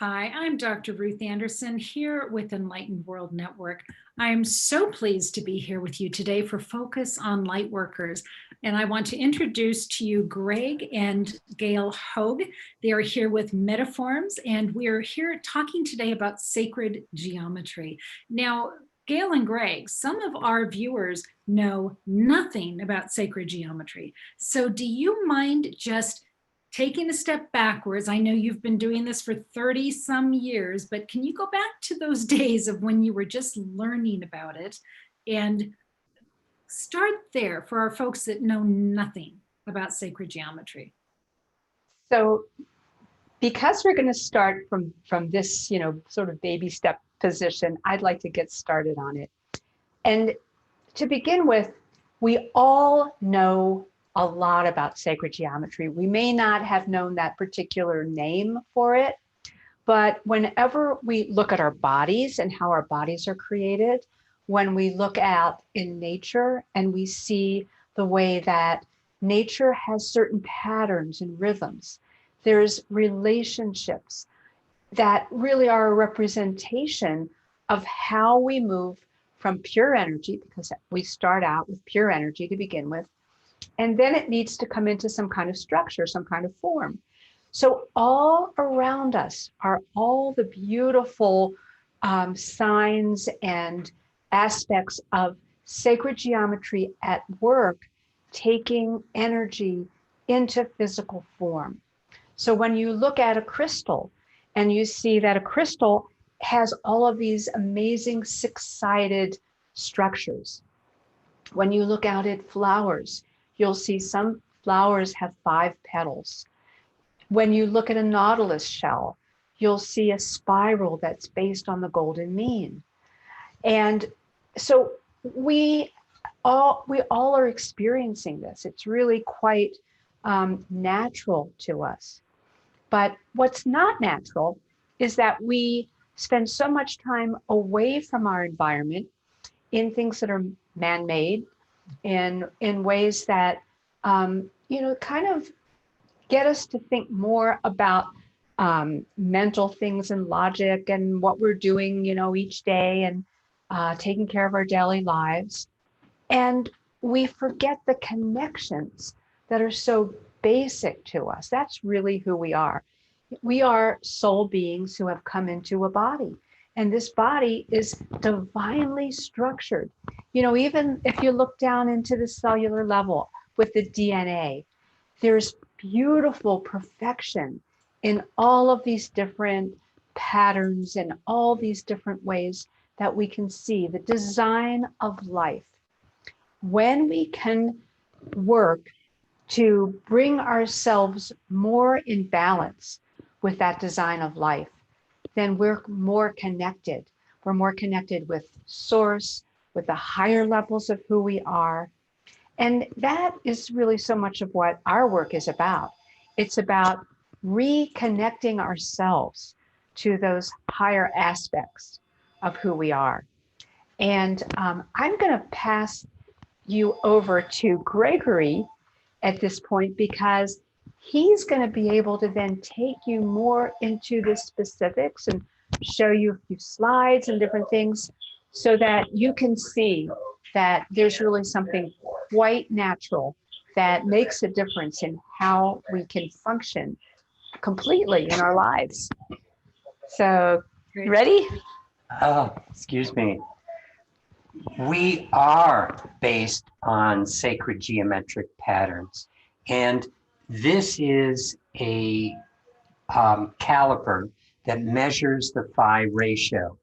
Hi, I'm Dr. Ruth Anderson here with Enlightened World Network. I'm so pleased to be here with you today for Focus on Lightworkers. And I want to introduce to you Greg and Gail Hoag. They are here with Metaforms, and we are here talking today about sacred geometry. Now, Gail and Greg, some of our viewers know nothing about sacred geometry. So do you mind just taking a step backwards? I know you've been doing this for 30 some years, but can you go back to those days of when you were just learning about it and start there for our folks that know nothing about sacred geometry? So because we're going to start from this, sort of baby step position, I'd like to get started on it. And to begin with, we all know a lot about sacred geometry. We may not have known that particular name for it, but whenever we look at our bodies and how our bodies are created, when we look out in nature and we see the way that nature has certain patterns and rhythms, there's relationships that really are a representation of how we move from pure energy, because we start out with pure energy to begin with, and then it needs to come into some kind of structure, some kind of form. So all around us are all the beautiful signs and aspects of sacred geometry at work, taking energy into physical form. So when you look at a crystal and you see that a crystal has all of these amazing six-sided structures. When you look out at flowers, you'll see some flowers have 5 petals. When you look at a nautilus shell, you'll see a spiral that's based on the golden mean. And so we all are experiencing this. It's really quite natural to us. But what's not natural is that we spend so much time away from our environment in things that are man-made, in ways that kind of get us to think more about mental things and logic and what we're doing, each day, and taking care of our daily lives. And we forget the connections that are so basic to us. That's really who we are. We are soul beings who have come into a body. And this body is divinely structured. Even if you look down into the cellular level with the DNA, there's beautiful perfection in all of these different patterns and all these different ways that we can see the design of life. When we can work to bring ourselves more in balance with that design of life, then we're more connected. We're more connected with source, with the higher levels of who we are. And that is really so much of what our work is about. It's about reconnecting ourselves to those higher aspects of who we are. And I'm going to pass you over to Gregory at this point, because he's going to be able to then take you more into the specifics and show you a few slides and different things so that you can see that there's really something quite natural that makes a difference in how we can function completely in our lives. So, ready? Oh, excuse me. We are based on sacred geometric patterns, and this is a caliper that measures the phi ratio.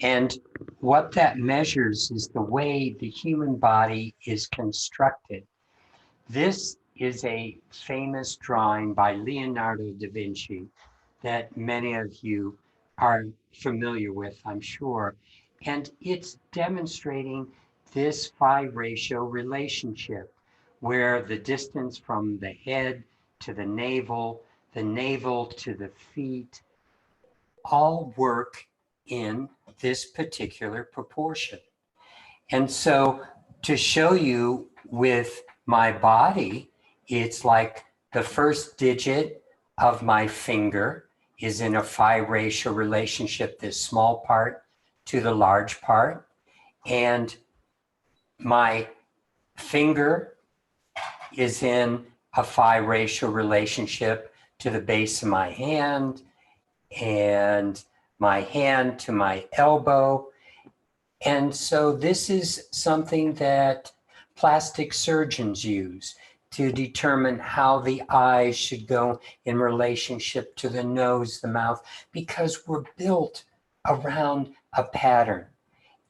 And what that measures is the way the human body is constructed. This is a famous drawing by Leonardo da Vinci that many of you are familiar with, I'm sure. And it's demonstrating this phi ratio relationship, where the distance from the head to the navel to the feet, all work in this particular proportion. And so to show you with my body, it's like the first digit of my finger is in a phi ratio relationship, this small part to the large part. And my finger is in a phi ratio relationship to the base of my hand, and my hand to my elbow. And so this is something that plastic surgeons use to determine how the eyes should go in relationship to the nose, the mouth, because we're built around a pattern.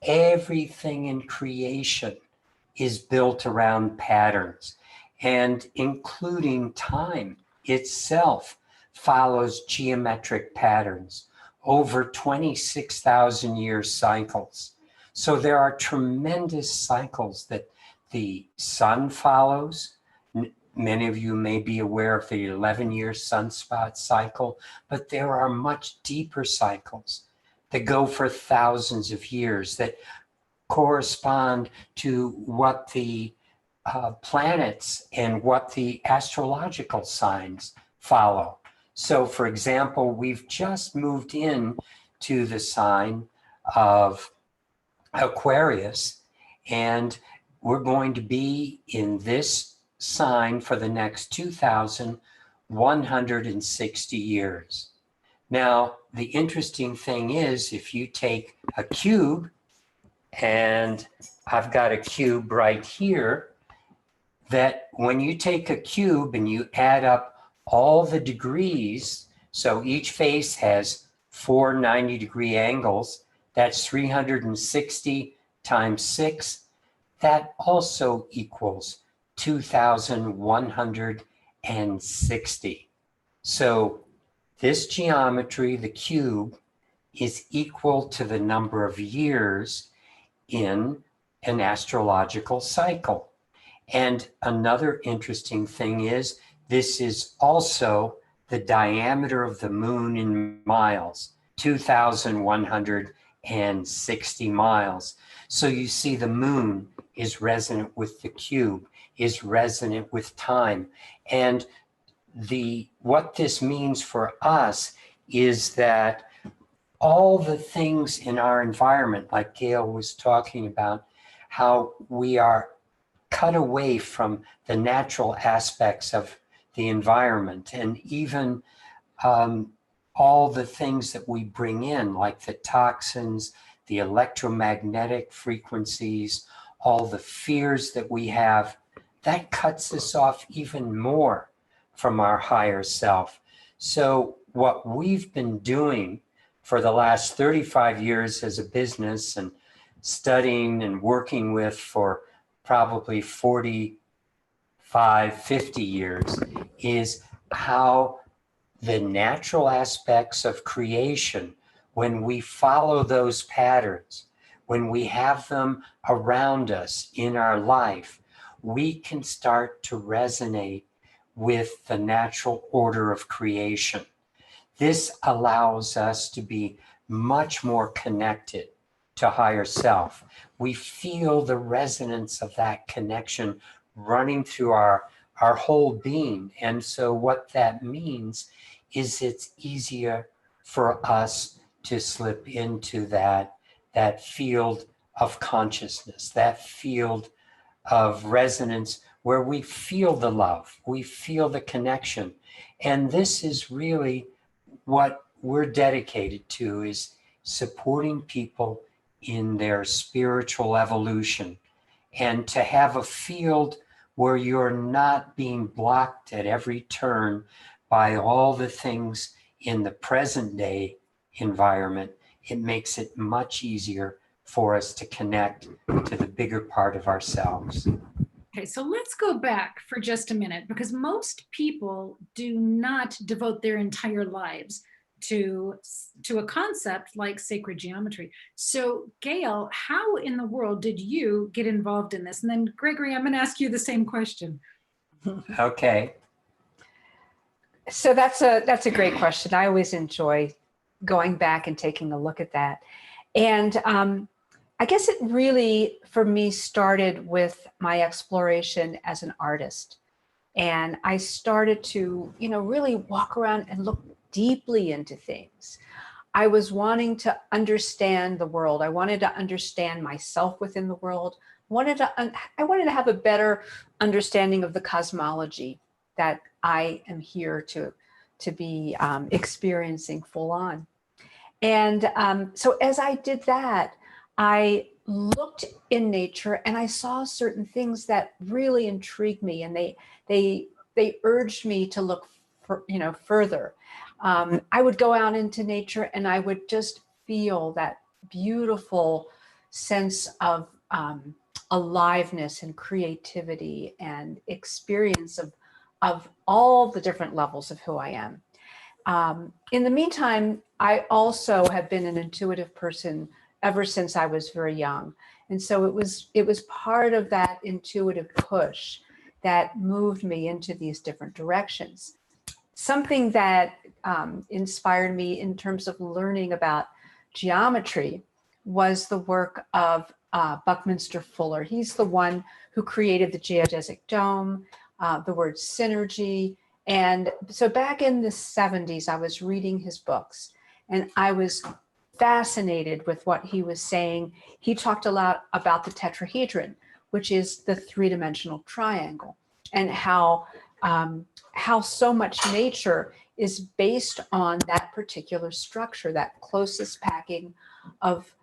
Everything in creation is built around patterns, and including time itself follows geometric patterns over 26,000 year cycles. So there are tremendous cycles that the sun follows. Many of you may be aware of the 11-year sunspot cycle, but there are much deeper cycles that go for thousands of years that correspond to what the planets and what the astrological signs follow. So for example, we've just moved in to the sign of Aquarius, and we're going to be in this sign for the next 2,160 years. Now, the interesting thing is, if you take a cube, and I've got a cube right here, that when you take a cube and you add up all the degrees, so each face has 4 90-degree angles, that's 360 times 6, that also equals 2,160. So this geometry, the cube, is equal to the number of years in an astrological cycle. And another interesting thing is, this is also the diameter of the moon in miles, 2,160 miles. So you see the moon is resonant with the cube, is resonant with time. And what this means for us is that all the things in our environment, like Gail was talking about, how we are cut away from the natural aspects of the environment, and even all the things that we bring in, like the toxins, the electromagnetic frequencies, all the fears that we have, that cuts us off even more from our higher self. So what we've been doing for the last 35 years as a business, and studying and working with for probably 45, 50 years, is how the natural aspects of creation, when we follow those patterns, when we have them around us in our life, we can start to resonate with the natural order of creation. This allows us to be much more connected to higher self. We feel the resonance of that connection running through our whole being. And so what that means is it's easier for us to slip into that field of consciousness, that field of resonance where we feel the love, we feel the connection. And this is really what we're dedicated to, is supporting people in their spiritual evolution, and to have a field where you're not being blocked at every turn by all the things in the present day environment. It makes it much easier for us to connect to the bigger part of ourselves. Okay, so let's go back for just a minute, because most people do not devote their entire lives to a concept like sacred geometry. So Gail, how in the world did you get involved in this? And then Gregory, I'm going to ask you the same question. Okay. So that's a great question. I always enjoy going back and taking a look at that. And I guess it really, for me, started with my exploration as an artist. And I started to, really walk around and look deeply into things. I was wanting to understand the world. I wanted to understand myself within the world. I wanted to have a better understanding of the cosmology that I am here to be experiencing full on. And so as I did that, I looked in nature and I saw certain things that really intrigued me, and they urged me to look further. I would go out into nature and I would just feel that beautiful sense of aliveness and creativity and experience of all the different levels of who I am. In the meantime, I also have been an intuitive person ever since I was very young. And so it was part of that intuitive push that moved me into these different directions. Something that inspired me in terms of learning about geometry was the work of Buckminster Fuller. He's the one who created the geodesic dome, the word synergy. And so back in the 70s, I was reading his books and I was fascinated with what he was saying. He talked a lot about the tetrahedron, which is the three-dimensional triangle, and how so much nature is based on that particular structure, that closest packing of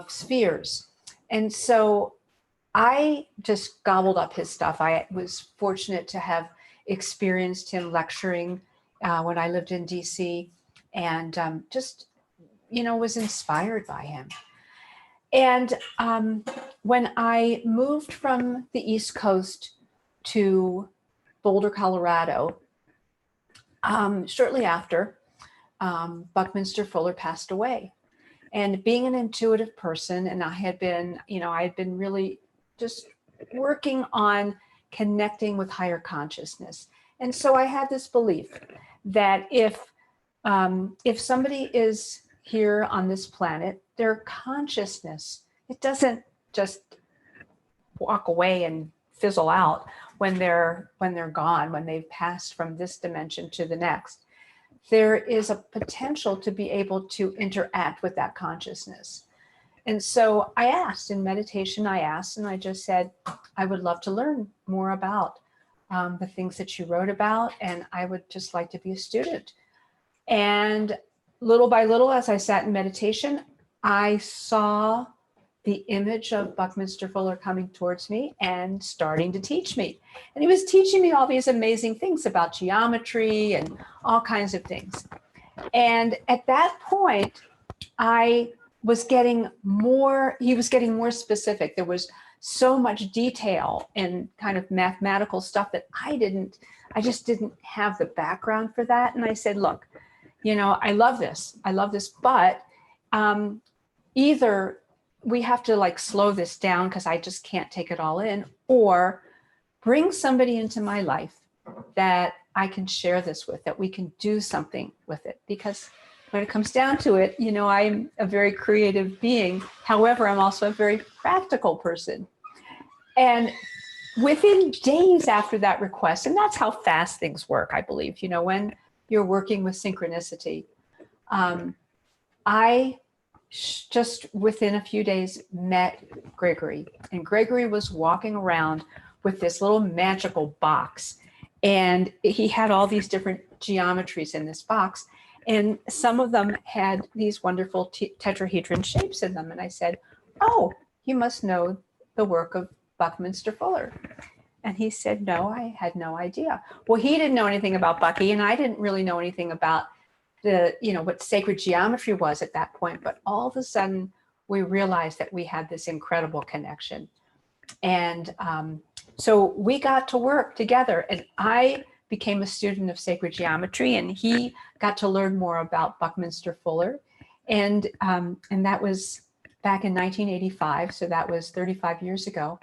spheres. And so I just gobbled up his stuff. I was fortunate to have experienced him lecturing when I lived in DC, and just, was inspired by him. And when I moved from the East Coast to Boulder, Colorado, shortly after, Buckminster Fuller passed away. And being an intuitive person, and I had been really just working on connecting with higher consciousness. And so I had this belief that if somebody is here on this planet, their consciousness, it doesn't just walk away and fizzle out when they're gone, when they've passed from this dimension to the next. There is a potential to be able to interact with that consciousness. And so I asked in meditation, and I just said, I would love to learn more about the things that you wrote about, and I would just like to be a student. And little by little, as I sat in meditation, I saw the image of Buckminster Fuller coming towards me and starting to teach me. And he was teaching me all these amazing things about geometry and all kinds of things. And at that point, he was getting more specific. There was so much detail and kind of mathematical stuff that I just didn't have the background for that. And I said, look, I love this, but either we have to slow this down because I just can't take it all in, or bring somebody into my life that I can share this with, that we can do something with it. Because when it comes down to it, I'm a very creative being. However, I'm also a very practical person. And within days after that request, and that's how fast things work, I believe, when you're working with synchronicity, I just within a few days met Gregory. And Gregory was walking around with this little magical box. And he had all these different geometries in this box. And some of them had these wonderful tetrahedron shapes in them. And I said, oh, you must know the work of Buckminster Fuller. And he said, no, I had no idea. Well, he didn't know anything about Bucky, and I didn't really know anything about what sacred geometry was at that point. But all of a sudden, we realized that we had this incredible connection. And so we got to work together, and I became a student of sacred geometry, and he got to learn more about Buckminster Fuller. And that was back in 1985. So that was 35 years ago.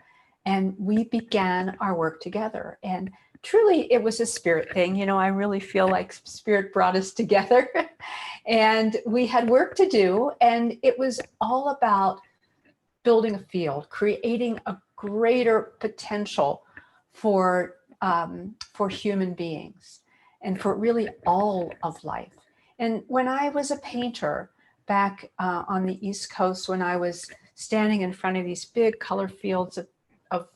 And we began our work together. And truly, it was a spirit thing. I really feel like spirit brought us together. And we had work to do. And it was all about building a field, creating a greater potential for human beings and for really all of life. And when I was a painter back on the East Coast, when I was standing in front of these big color fields of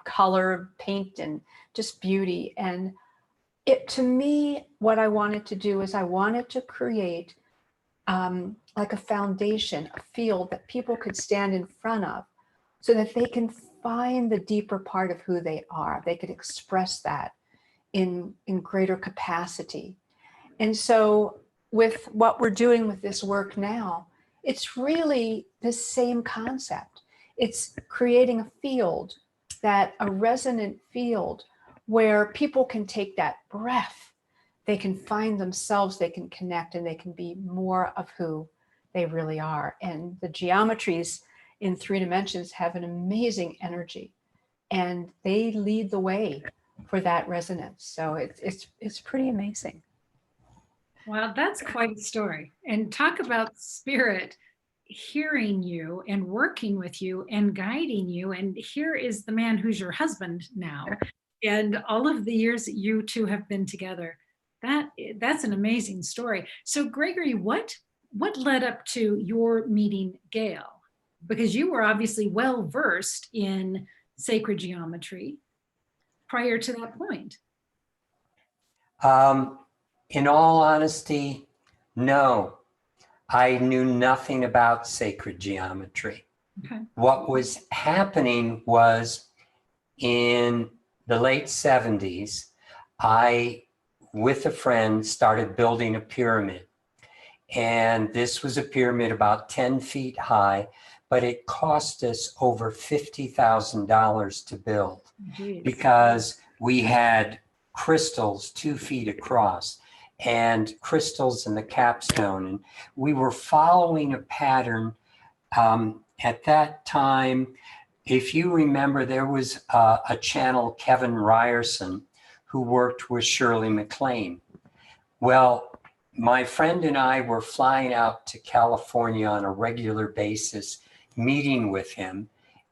color, paint, and just beauty, and it, to me, what I wanted to do is I wanted to create like a foundation, a field that people could stand in front of so that they can find the deeper part of who they are. They could express that in greater capacity. And so with what we're doing with this work now, it's really the same concept. It's creating a field, that a resonant field where people can take that breath, they can find themselves, they can connect, and they can be more of who they really are. And the geometries in 3 dimensions have an amazing energy, and they lead the way for that resonance. So it's pretty amazing. Wow, that's quite a story. And talk about spirit hearing you and working with you and guiding you. And here is the man who's your husband now, and all of the years that you two have been together. That's an amazing story. So Gregory, what led up to your meeting Gail? Because you were obviously well versed in sacred geometry prior to that point. In all honesty, no. I knew nothing about sacred geometry. Okay. What was happening was in the late 70s, I, with a friend, started building a pyramid. And this was a pyramid about 10 feet high, but it cost us over $50,000 to build. Jeez. Because we had crystals 2 feet across and crystals in the capstone. And we were following a pattern. At that time, if you remember, there was a channel, Kevin Ryerson, who worked with Shirley MacLaine. Well, my friend and I were flying out to California on a regular basis, meeting with him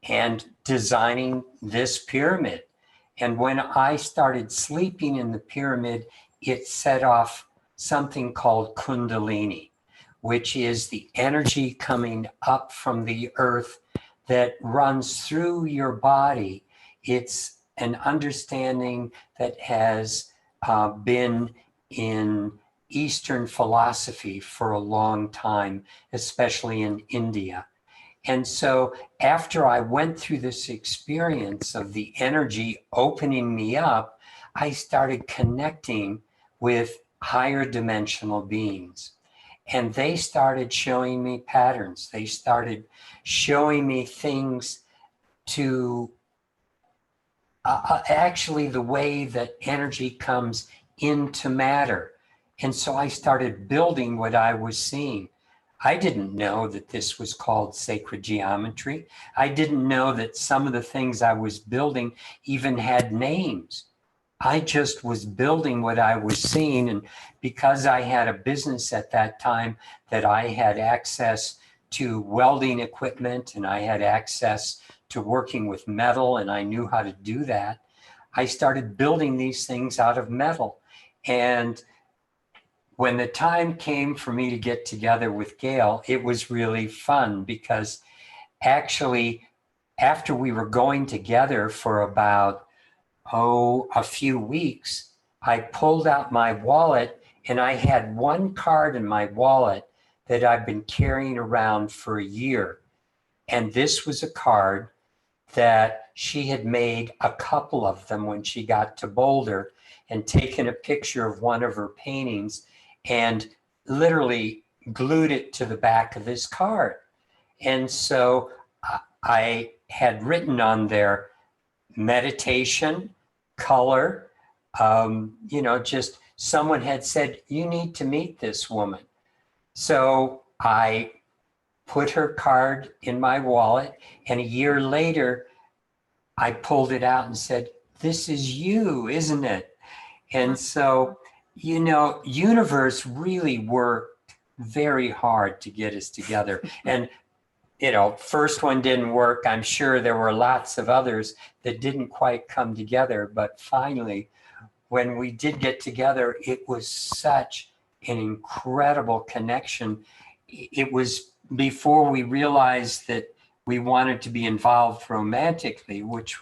and designing this pyramid. And when I started sleeping in the pyramid, it set off something called Kundalini, which is the energy coming up from the earth that runs through your body. It's an understanding that has been in Eastern philosophy for a long time, especially in India. And so after I went through this experience of the energy opening me up, I started connecting with higher dimensional beings. And they started showing me patterns. They started showing me things to actually the way that energy comes into matter. And so I started building what I was seeing. I didn't know that this was called sacred geometry. I didn't know that some of the things I was building even had names. I just was building what I was seeing. And because I had a business at that time that I had access to welding equipment and I had access to working with metal and I knew how to do that, I started building these things out of metal. And when the time came for me to get together with Gail, it was really fun because actually after we were going together for about, a few weeks, I pulled out my wallet and I had one card in my wallet that I've been carrying around for a year. And this was a card that she had made a couple of them when she got to Boulder and taken a picture of one of her paintings and literally glued it to the back of this card. And so I had written on there meditation, color, just someone had said, you need to meet this woman. So I put her card in my wallet, and a year later, I pulled it out and said, this is you, isn't it? And so, universe really worked very hard to get us together. And, first one didn't work. I'm sure there were lots of others that didn't quite come together. But finally, when we did get together, it was such an incredible connection. It was before we realized that we wanted to be involved romantically, which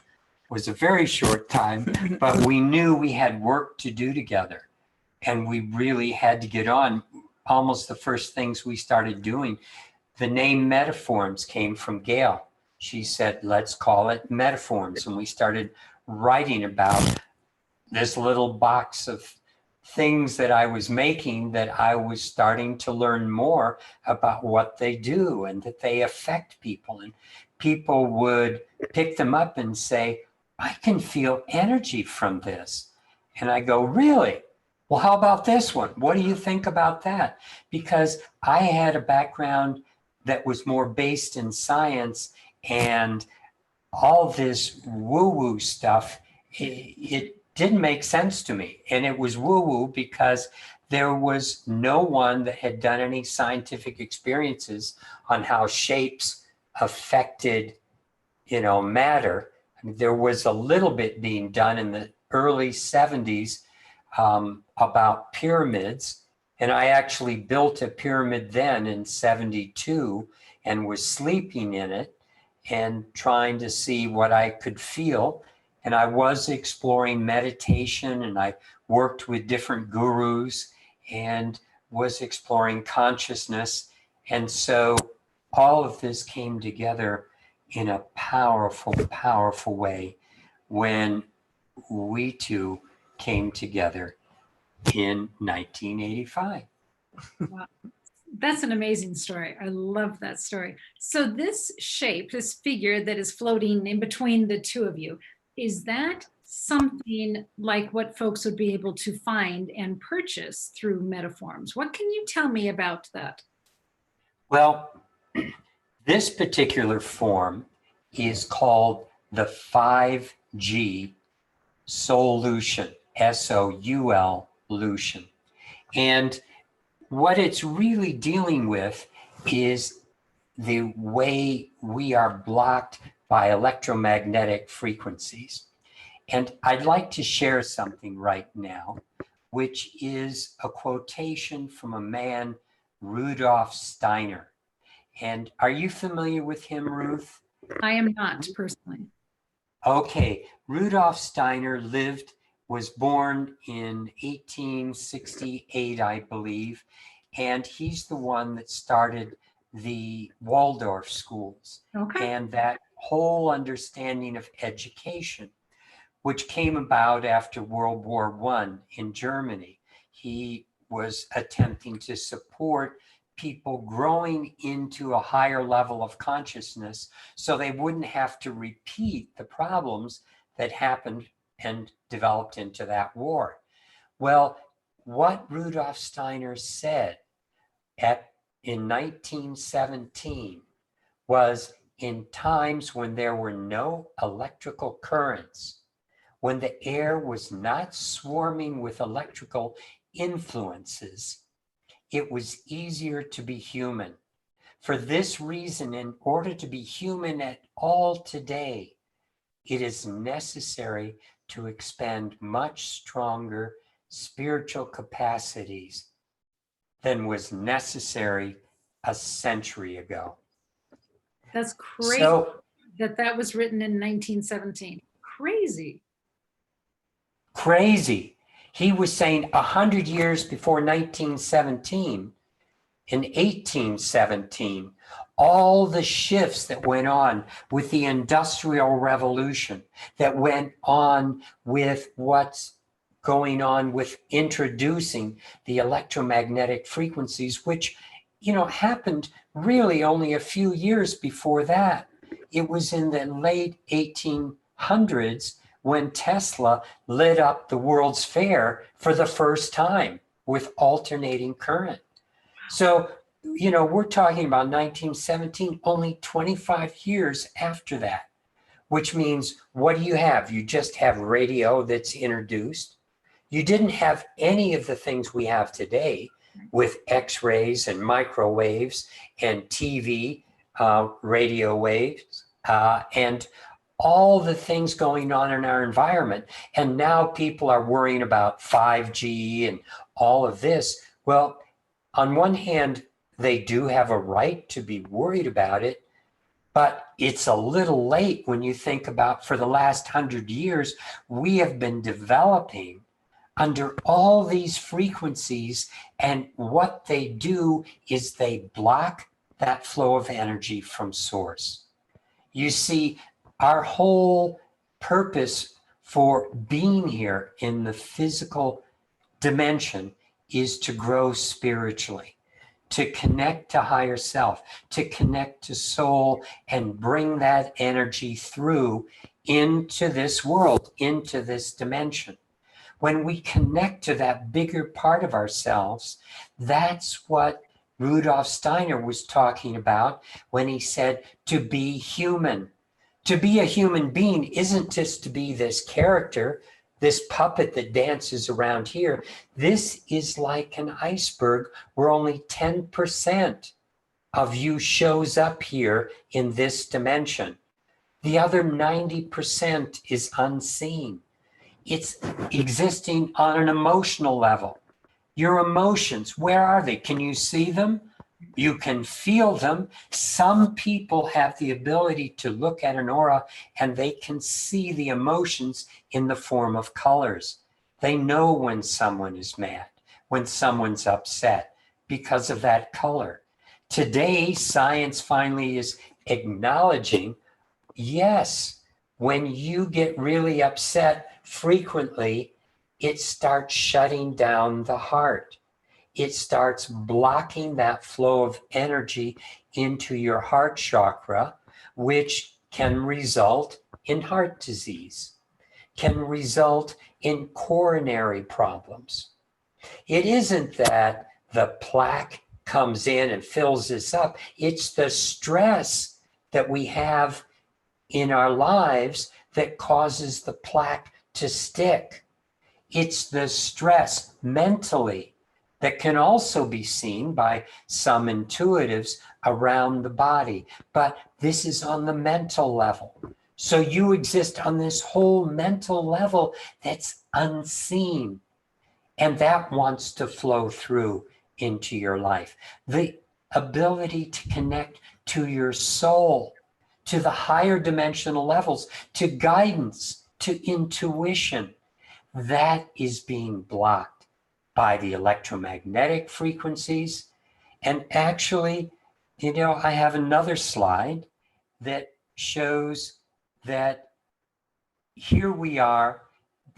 was a very short time, but we knew we had work to do together and we really had to get on. Almost the first things we started doing, the name Metaforms came from Gail. She said, let's call it Metaforms. And we started writing about this little box of things that I was making, that I was starting to learn more about what they do and that they affect people. And people would pick them up and say, I can feel energy from this. And I go, really? Well, how about this one? What do you think about that? Because I had a background that was more based in science, and all this woo-woo stuff, it didn't make sense to me. And it was woo-woo because there was no one that had done any scientific experiences on how shapes affected, matter. I mean, there was a little bit being done in the early 70s about pyramids. And I actually built a pyramid then in 72 and was sleeping in it and trying to see what I could feel. And I was exploring meditation, and I worked with different gurus and was exploring consciousness. And so all of this came together in a powerful, powerful way when we two came together in 1985. Wow. That's an amazing story. I love that story. So this shape, this figure that is floating in between the two of you, is that something like what folks would be able to find and purchase through Metaforms? What can you tell me about that? Well, this particular form is called the 5G solution, SOUL-lution. And what it's really dealing with is the way we are blocked by electromagnetic frequencies. And I'd like to share something right now, which is a quotation from a man, Rudolf Steiner. And are you familiar with him, Ruth? I am not personally. Okay, Rudolf Steiner was born in 1868, I believe, and he's the one that started the Waldorf schools. Okay. And that whole understanding of education, which came about after World War I in Germany. He was attempting to support people growing into a higher level of consciousness so they wouldn't have to repeat the problems that happened and developed into that war. Well, what Rudolf Steiner said in 1917 was, in times when there were no electrical currents, when the air was not swarming with electrical influences, it was easier to be human. For this reason, in order to be human at all today, it is necessary to expend much stronger spiritual capacities than was necessary a century ago. That's crazy that was written in 1917. Crazy. Crazy. He was saying 100 years before 1917, in 1817, all the shifts that went on with the Industrial Revolution, that went on with what's going on with introducing the electromagnetic frequencies, which, happened really only a few years before that. It was in the late 1800s when Tesla lit up the World's Fair for the first time with alternating current. So, we're talking about 1917, only 25 years after that, which means, what do you have? You just have radio that's introduced. You didn't have any of the things we have today with X-rays and microwaves and TV, radio waves, and all the things going on in our environment. And now people are worrying about 5G and all of this, Well, on one hand, they do have a right to be worried about it, but it's a little late when you think about, for the last 100 years, we have been developing under all these frequencies, and what they do is they block that flow of energy from source. You see, our whole purpose for being here in the physical dimension is to grow spiritually, to connect to higher self, to connect to soul, and bring that energy through into this world, into this dimension. When we connect to that bigger part of ourselves, that's what Rudolf Steiner was talking about when he said to be human. To be a human being isn't just to be this character, this puppet that dances around here. This is like an iceberg where only 10% of you shows up here in this dimension. The other 90% is unseen. It's existing on an emotional level. Your emotions, where are they? Can you see them? You can feel them. Some people have the ability to look at an aura and they can see the emotions in the form of colors. They know when someone is mad, when someone's upset because of that color. Today, science finally is acknowledging, yes, when you get really upset frequently, it starts shutting down the heart. It starts blocking that flow of energy into your heart chakra, which can result in heart disease, can result in coronary problems. It isn't that the plaque comes in and fills this up. It's the stress that we have in our lives that causes the plaque to stick. It's the stress mentally that can also be seen by some intuitives around the body. But this is on the mental level. So you exist on this whole mental level that's unseen. And that wants to flow through into your life. The ability to connect to your soul, to the higher dimensional levels, to guidance, to intuition, that is being blocked by the electromagnetic frequencies. And actually, I have another slide that shows that here we are.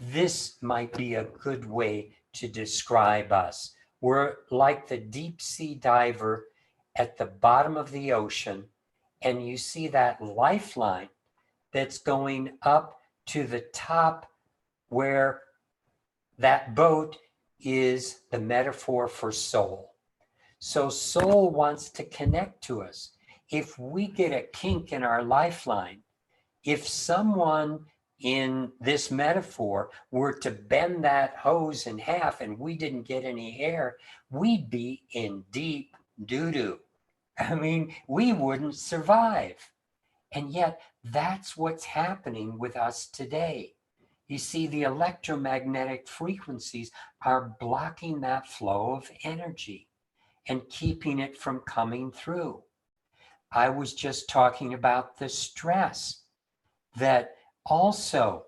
This might be a good way to describe us. We're like the deep sea diver at the bottom of the ocean, and you see that lifeline that's going up to the top, where that boat is the metaphor for soul. So soul wants to connect to us. If we get a kink in our lifeline, if someone in this metaphor were to bend that hose in half and we didn't get any air, we'd be in deep doo-doo. I mean, we wouldn't survive. And yet that's what's happening with us today. You see, the electromagnetic frequencies are blocking that flow of energy and keeping it from coming through. I was just talking about the stress that also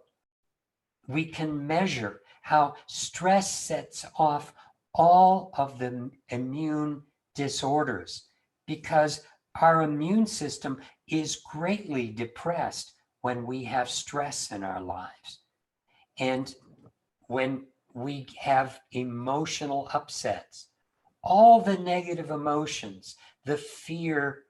we can measure how stress sets off all of the immune disorders, because our immune system is greatly depressed when we have stress in our lives. And when we have emotional upsets, all the negative emotions, the fear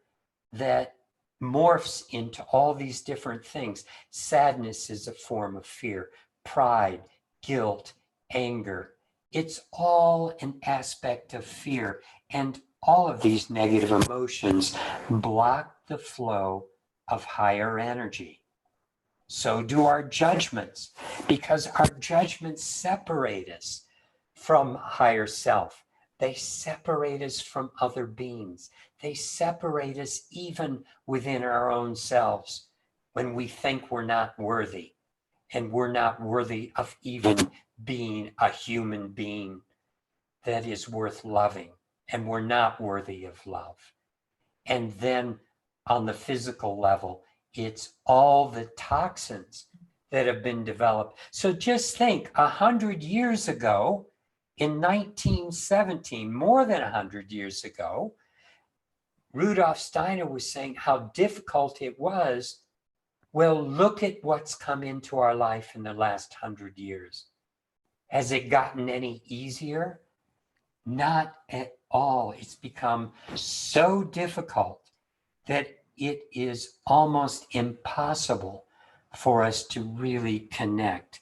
that morphs into all these different things. Sadness is a form of fear, pride, guilt, anger. It's all an aspect of fear. And all of these negative emotions block the flow of higher energy. So do our judgments, because our judgments separate us from higher self. They separate us from other beings. They separate us even within our own selves when we think we're not worthy, and we're not worthy of even being a human being. that is worth loving, and we're not worthy of love. And then on the physical level, it's all the toxins that have been developed. So just think, 100 years ago, in 1917, more than 100 years ago, Rudolf Steiner was saying how difficult it was. Well, look at what's come into our life in the last 100 years. Has it gotten any easier? Not at all. It's become so difficult that it is almost impossible for us to really connect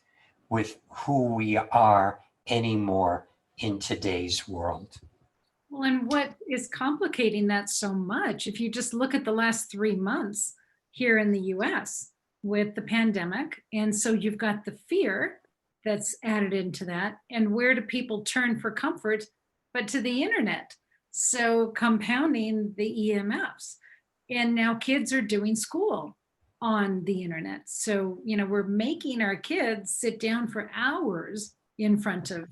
with who we are anymore in today's world. Well, and what is complicating that so much, if you just look at the last 3 months here in the US with the pandemic, and so you've got the fear that's added into that, and where do people turn for comfort but to the internet? So compounding the EMFs. And now kids are doing school on the internet. So, we're making our kids sit down for hours in front of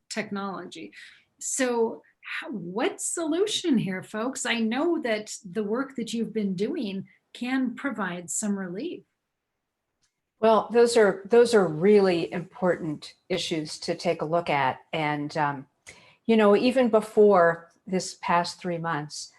technology. So what solution here, folks? I know that the work that you've been doing can provide some relief. Well, those are really important issues to take a look at. And, even before this past 3 months,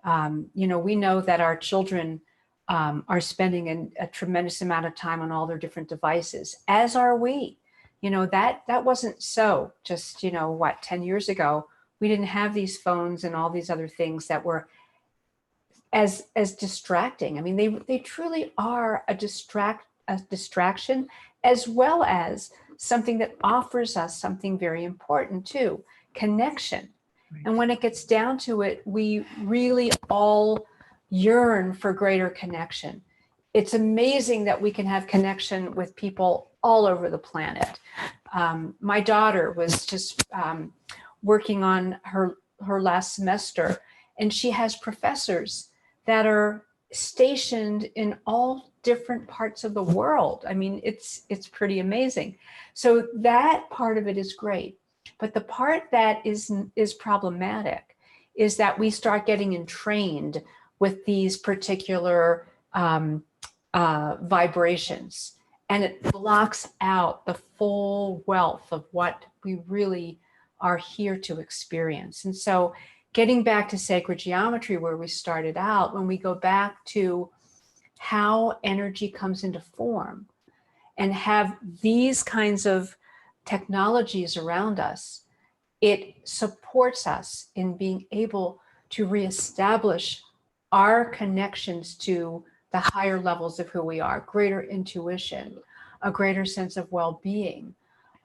we know that our children are spending a tremendous amount of time on all their different devices, as are we. That wasn't so just, 10 years ago. We didn't have these phones and all these other things that were as distracting. I mean, they truly are a distraction, as well as something that offers us something very important too, connection. Right. And when it gets down to it, we really all yearn for greater connection. It's amazing that we can have connection with people all over the planet. My daughter was just working on her last semester, and she has professors that are stationed in all different parts of the world. I mean, it's pretty amazing. So that part of it is great. But the part that is problematic is that we start getting entrained with these particular vibrations, and it blocks out the full wealth of what we really are here to experience. And so getting back to sacred geometry, where we started out, when we go back to how energy comes into form and have these kinds of technologies around us, it supports us in being able to reestablish our connections to the higher levels of who we are, greater intuition, a greater sense of well-being,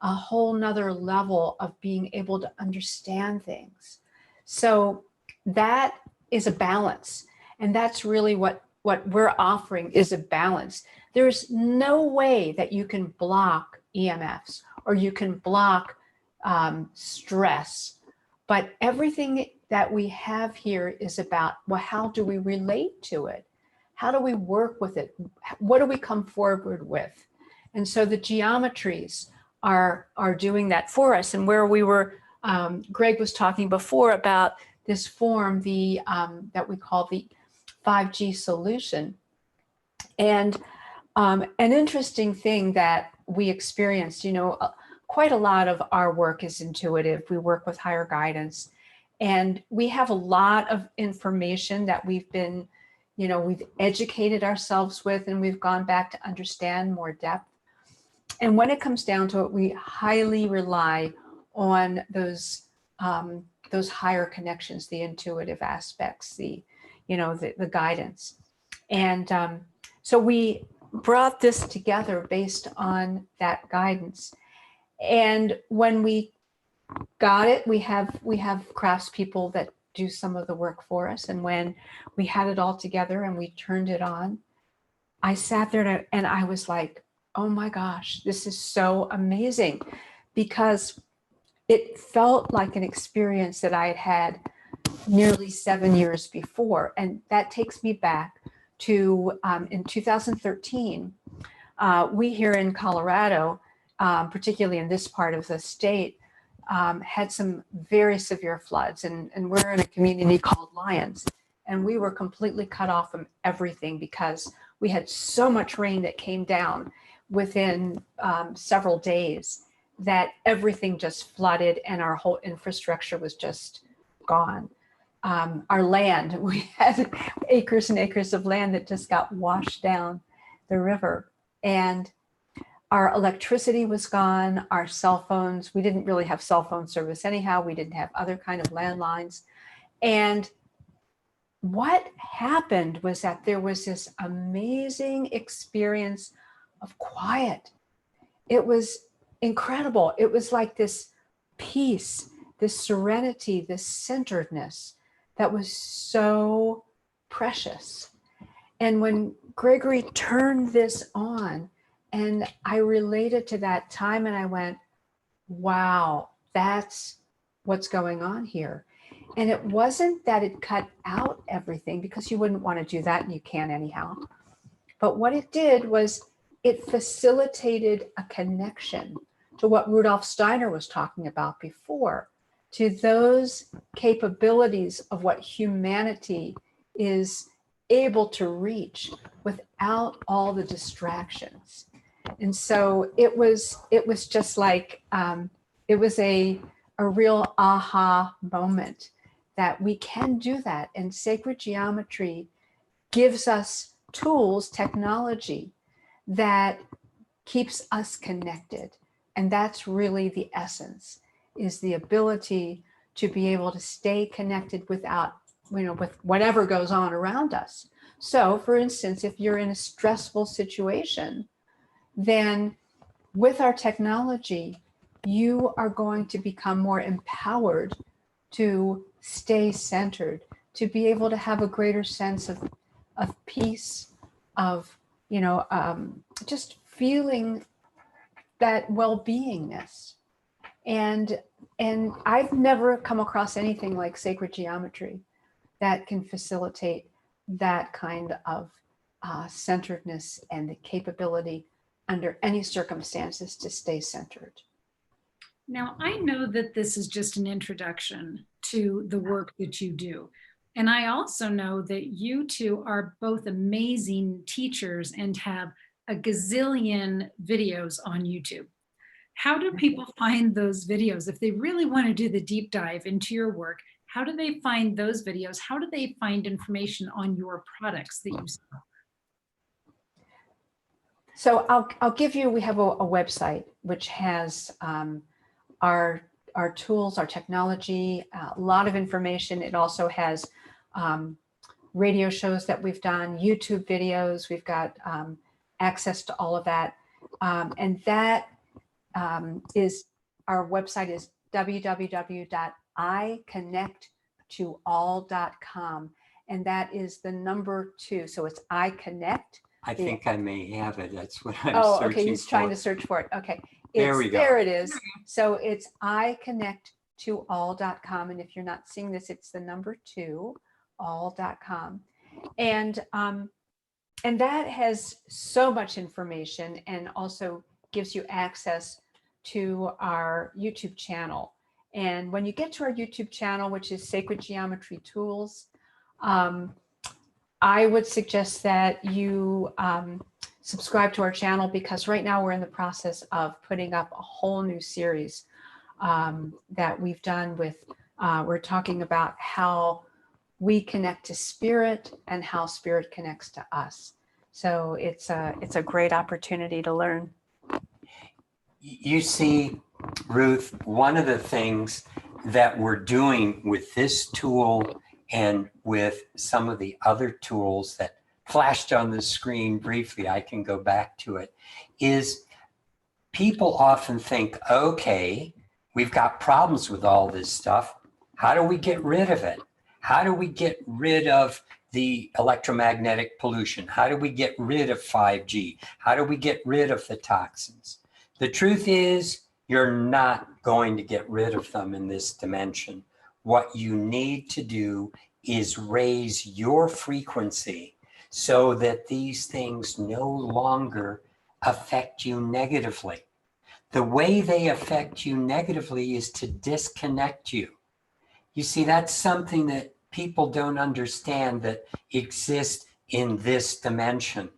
a whole nother level of being able to understand things. So that is a balance. And that's really what we're offering, is a balance. There's no way that you can block EMFs or you can block stress, but everything that we have here is about, well, how do we relate to it? How do we work with it? What do we come forward with? And so the geometries are doing that for us. And where we were, Greg was talking before about this form, that we call the 5G solution. And an interesting thing that we experienced, quite a lot of our work is intuitive. We work with higher guidance, and we have a lot of information that we've been, we've educated ourselves with, and we've gone back to understand more depth. And when it comes down to it, we highly rely on those higher connections, the intuitive aspects, the guidance. And so we brought this together based on that guidance. And when we got it, we have craftspeople that do some of the work for us. And when we had it all together and we turned it on, I sat there and I was like, oh my gosh, this is so amazing, because it felt like an experience that I had had nearly 7 years before. And that takes me back to in 2013, we here in Colorado, particularly in this part of the state, had some very severe floods, and we're in a community called Lyons, and we were completely cut off from everything because we had so much rain that came down within several days that everything just flooded and our whole infrastructure was just gone. Our land, we had acres and acres of land that just got washed down the river, and our electricity was gone, our cell phones, we didn't really have cell phone service anyhow, we didn't have other kind of landlines. And what happened was that there was this amazing experience of quiet. It was incredible. It was like this peace, this serenity, this centeredness that was so precious. And when Gregory turned this on, and I related to that time, and I went, wow, that's what's going on here. And it wasn't that it cut out everything, because you wouldn't want to do that, and you can't anyhow. But what it did was it facilitated a connection to what Rudolf Steiner was talking about before, to those capabilities of what humanity is able to reach without all the distractions. And so it was just like, it was a real aha moment that we can do that. And sacred geometry gives us tools, technology that keeps us connected. And that's really the essence, is the ability to be able to stay connected without, with whatever goes on around us. So for instance, if you're in a stressful situation, then with our technology, you are going to become more empowered to stay centered, to be able to have a greater sense of peace, of, just feeling that well-beingness. And I've never come across anything like sacred geometry that can facilitate that kind of centeredness and the capability under any circumstances to stay centered. Now, I know that this is just an introduction to the work that you do. And I also know that you two are both amazing teachers and have a gazillion videos on YouTube. How do people find those videos? If they really want to do the deep dive into your work, how do they find those videos? How do they find information on your products that you sell? So I'll give you, we have a website which has our tools, our technology, a lot of information. It also has radio shows that we've done, YouTube videos. We've got access to all of that. And that is, our website is www.iconnecttoall.com. And that is the number 2. So it's iConnect. I think I may have it. That's what I'm searching for. Oh, searching okay, he's for. trying to search for it. Okay. There we go. There it is. So it's iconnecttoall.com. And if you're not seeing this, it's the number 2, all.com. And that has so much information, and also gives you access to our YouTube channel. And when you get to our YouTube channel, which is Sacred Geometry Tools, I would suggest that you subscribe to our channel, because right now we're in the process of putting up a whole new series that we've done with, we're talking about how we connect to spirit and how spirit connects to us. So it's a great opportunity to learn. You see, Ruth, one of the things that we're doing with this tool and with some of the other tools that flashed on the screen briefly, I can go back to it, is people often think, okay, we've got problems with all this stuff. How do we get rid of it? How do we get rid of the electromagnetic pollution? How do we get rid of 5G? How do we get rid of the toxins? The truth is, you're not going to get rid of them in this dimension. What you need to do is raise your frequency so that these things no longer affect you negatively. the way they affect you negatively is to disconnect you. You see, that's something that people don't understand that exists in this dimension.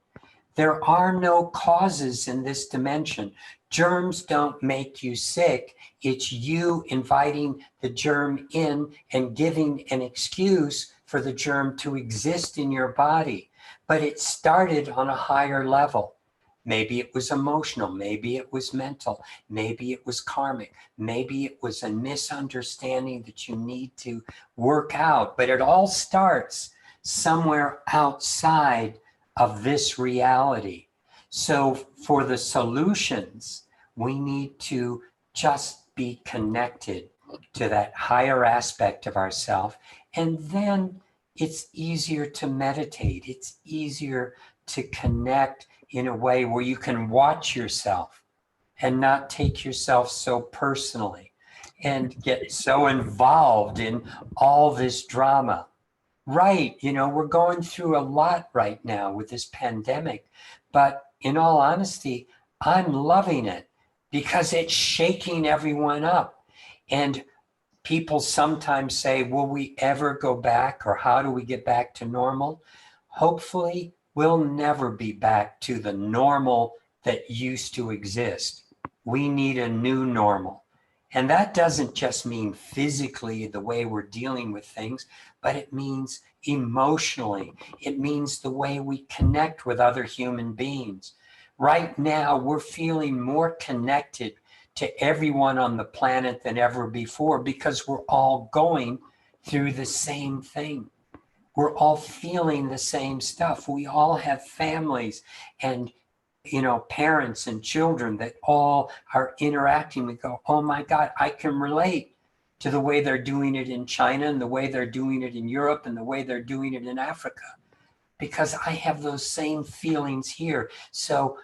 There are no causes in this dimension. Germs don't make you sick. It's you inviting the germ in and giving an excuse for the germ to exist in your body. But it started on a higher level. Maybe it was emotional, maybe it was mental, maybe it was karmic, maybe it was a misunderstanding that you need to work out. But it all starts somewhere outside of this reality. So for the solutions, we need to just be connected to that higher aspect of ourselves. And then it's easier to meditate. It's easier to connect in a way where you can watch yourself and not take yourself so personally and get so involved in all this drama. Right, we're going through a lot right now with this pandemic, but in all honesty, I'm loving it because it's shaking everyone up. And people sometimes say, will we ever go back, or how do we get back to normal? Hopefully, we'll never be back to the normal that used to exist. We need a new normal. And that doesn't just mean physically the way we're dealing with things, but it means emotionally. It means the way we connect with other human beings. Right now, we're feeling more connected to everyone on the planet than ever before because we're all going through the same thing. We're all feeling the same stuff. We all have families and parents and children that all are interacting. We go, oh my God, I can relate to the way they're doing it in China and the way they're doing it in Europe and the way they're doing it in Africa, because I have those same feelings here. So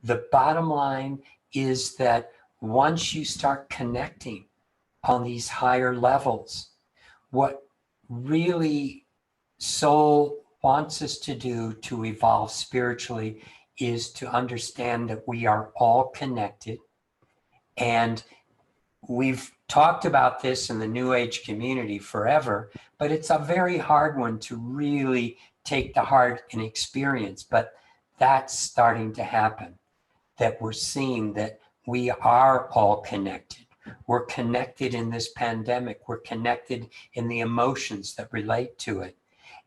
the bottom line is that once you start connecting on these higher levels, what really soul wants us to do to evolve spiritually is to understand that we are all connected. And we've talked about this in the New Age community forever, but it's a very hard one to really take to heart and experience. But that's starting to happen, that we're seeing that we are all connected. We're connected in this pandemic. We're connected in the emotions that relate to it.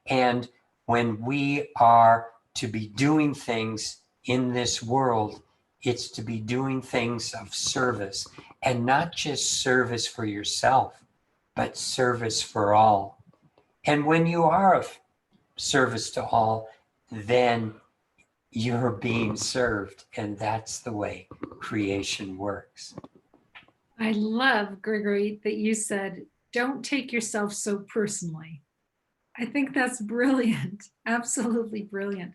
And when we are to be doing things in this world, it's to be doing things of service, and not just service for yourself, but service for all. And when you are of service to all, then you're being served, and that's the way creation works. I love, Gregory, that you said, don't take yourself so personally. I think that's brilliant. Absolutely brilliant.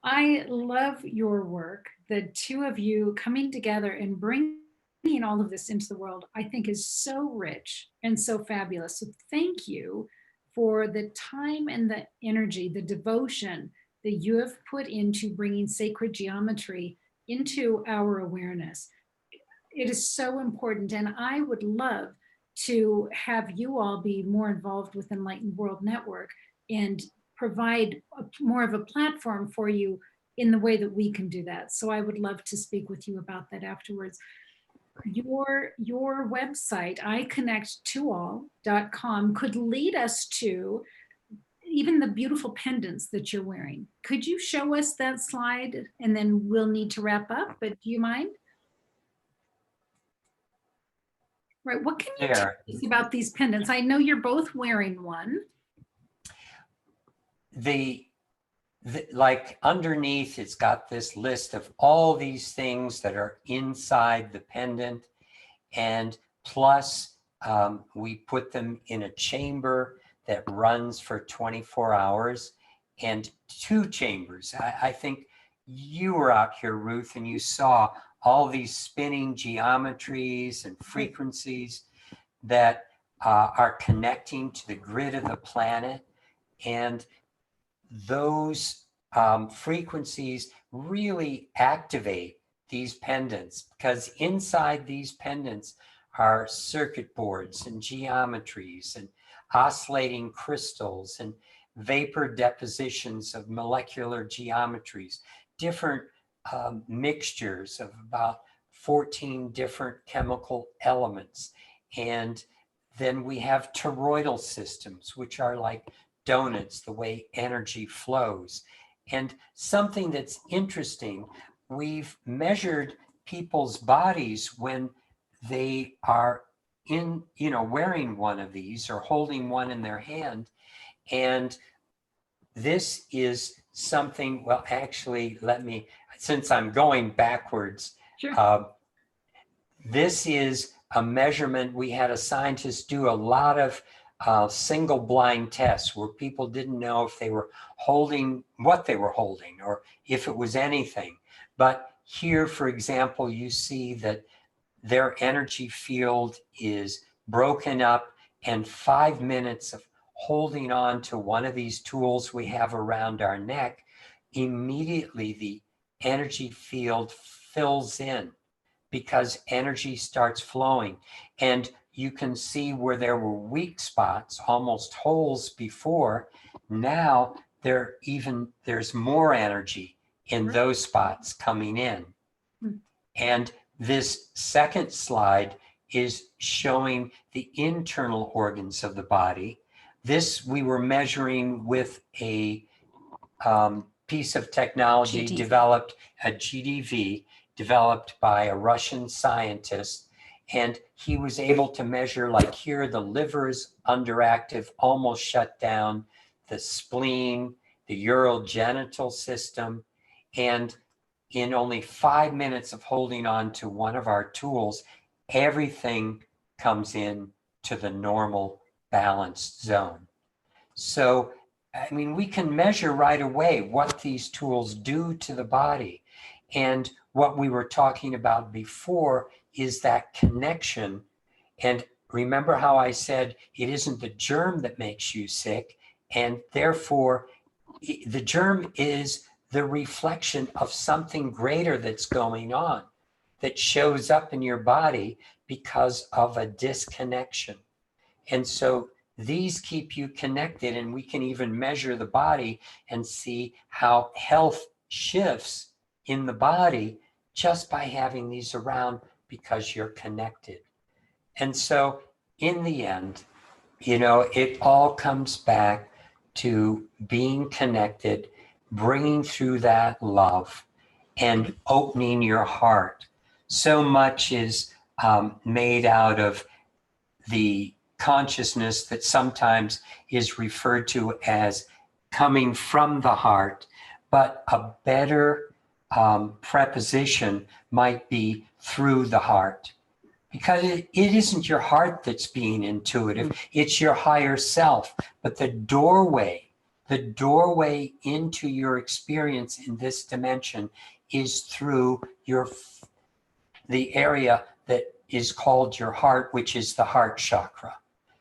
I love your work. The two of you coming together and bringing all of this into the world, I think is so rich and so fabulous. So thank you for the time and the energy, the devotion that you have put into bringing sacred geometry into our awareness. It is so important. And I would love to have you all be more involved with Enlightened World Network and provide more of a platform for you in the way that we can do that. So I would love to speak with you about that afterwards. Your website, iconnecttoall.com, could lead us to even the beautiful pendants that you're wearing. Could you show us that slide, and then we'll need to wrap up, but do you mind? Right, what can you tell us about these pendants? I know you're both wearing one. Like underneath, it's got this list of all these things that are inside the pendant, and plus we put them in a chamber that runs for 24 hours and 2 chambers. I think you were out here, Ruth, and you saw all these spinning geometries and frequencies that are connecting to the grid of the planet. And those frequencies really activate these pendants, because inside these pendants are circuit boards and geometries and oscillating crystals and vapor depositions of molecular geometries, different mixtures of about 14 different chemical elements. And then we have toroidal systems, which are like donuts, the way energy flows. And something that's interesting, we've measured people's bodies when they are in, wearing one of these or holding one in their hand. And this is something, well, actually, since I'm going backwards, Sure. this is a measurement. We had a scientist do a lot of single blind tests where people didn't know if they were holding what they were holding or if it was anything. But here, for example, you see that their energy field is broken up, and 5 minutes of holding on to one of these tools we have around our neck, immediately the energy field fills in because energy starts flowing. And you can see where there were weak spots, almost holes before. Now there's more energy in those spots coming in. And this second slide is showing the internal organs of the body. This we were measuring with a piece of technology developed, a GDV, developed by a Russian scientist. And he was able to measure, like here, the liver is underactive, almost shut down, the spleen, the urogenital system. And in only 5 minutes of holding on to one of our tools, everything comes in to the normal balanced zone. So, I mean, we can measure right away what these tools do to the body. And what we were talking about before is that connection. And remember how I said it isn't the germ that makes you sick, and therefore the germ is the reflection of something greater that's going on that shows up in your body because of a disconnection. And so these keep you connected, and we can even measure the body and see how health shifts in the body just by having these around because you're connected. And so in the end, it all comes back to being connected, bringing through that love and opening your heart. So much is made out of the consciousness that sometimes is referred to as coming from the heart, but a better preposition might be through the heart, because it isn't your heart that's being intuitive, it's your higher self. But the doorway into your experience in this dimension is through the area that is called your heart, which is the heart chakra.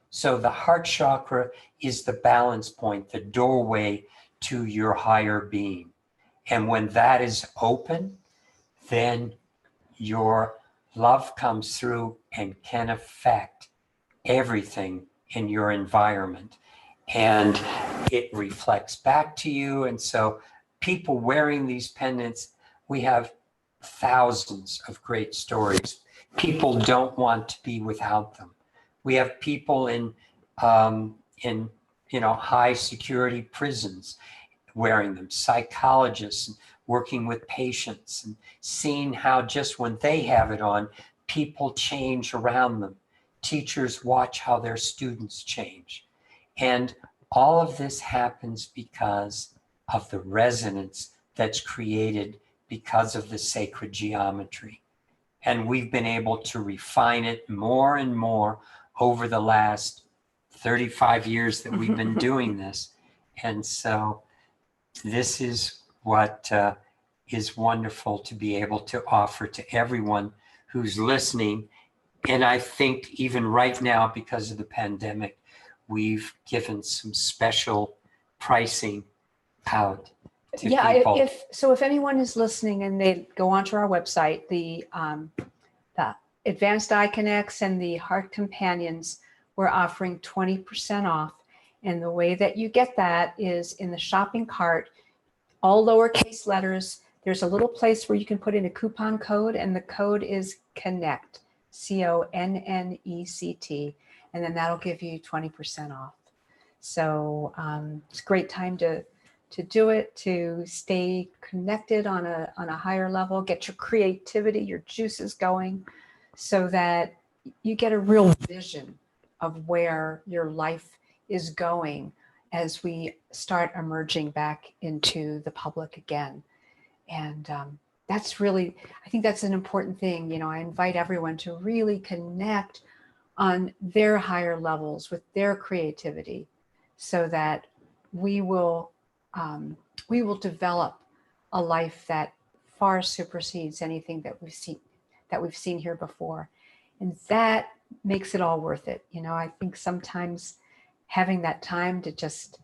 So the heart chakra is the balance point, the doorway to your higher being. And when that is open, then your love comes through and can affect everything in your environment. And it reflects back to you. And so people wearing these pendants, we have thousands of great stories. People don't want to be without them. We have people in high security prisons wearing them, psychologists working with patients and seeing how just when they have it on, people change around them. Teachers watch how their students change. And all of this happens because of the resonance that's created because of the sacred geometry. And we've been able to refine it more and more over the last 35 years that we've been doing this. And so this is what is wonderful to be able to offer to everyone who's listening. And I think even right now, because of the pandemic, we've given some special pricing out to Yeah, people? if anyone is listening and they go onto our website, the Advanced Eye Connects and the Heart Companions, we're offering 20% off. And the way that you get that is in the shopping cart, all lowercase letters. There's a little place where you can put in a coupon code, and the code is CONNECT, CONNECT, and then that'll give you 20% off. So it's a great time to do it, to stay connected on a higher level, get your creativity, your juices going, so that you get a real vision of where your life is going as we start emerging back into the public again. And that's really, I think that's an important thing. You know, I invite everyone to really connect on their higher levels with their creativity, so that we will develop a life that far supersedes anything that we've seen here before. And that makes it all worth it. You know, I think sometimes having that time to just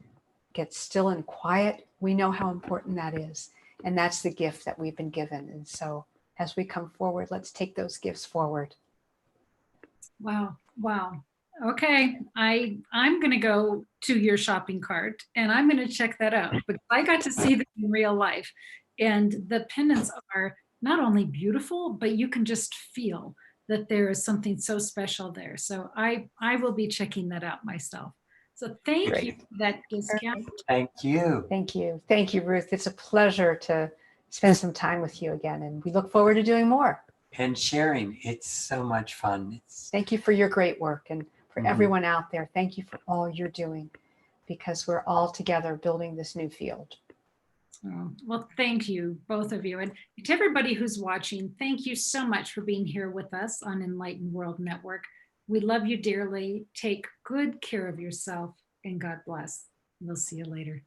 get still and quiet, we know how important that is. And that's the gift that we've been given. And so as we come forward, let's take those gifts forward. Wow. Wow. Okay. I'm going to go to your shopping cart and I'm going to check that out, because I got to see them in real life, and the pendants are not only beautiful, but you can just feel that there is something so special there. So I will be checking that out myself. So thank you Great. for that discount. Thank you. Thank you. Thank you, Ruth. It's a pleasure to spend some time with you again, and we look forward to doing more. And sharing. It's so much fun. Thank you for your great work, and for Mhm. everyone out there, thank you for all you're doing, because we're all together building this new field. Oh, well, thank you, both of you. And to everybody who's watching, thank you so much for being here with us on Enlightened World Network. We love you dearly. Take good care of yourself, and God bless. We'll see you later.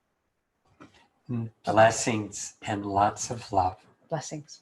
Blessings and lots of love. Blessings.